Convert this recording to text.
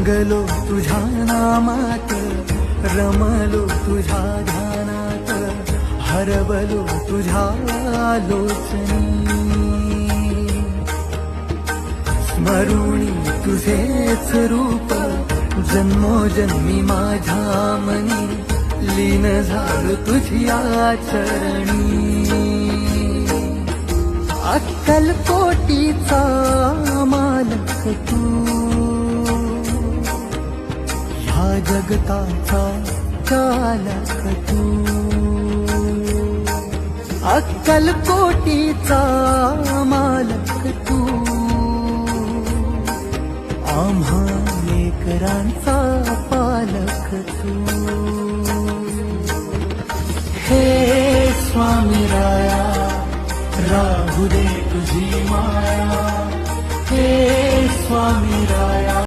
रंगलो तुझ्या नामात, रमलो तुझ्या ध्यानात, हरवलो तुझ्या लोचनी. स्मरुणी तुझेच रूप, जन्मोजन्मी माझ्या मनी, लीन झालो तुझ्या चरणी. अक्कलकोटीचा मालक तू, ह्या जगताचा चालक तू. अक्कलकोटीचा मालक तू, आम्हा लेकरांचा पालक तू. हे स्वामी राया, राहू दे तुझी माया. हे स्वामी राया.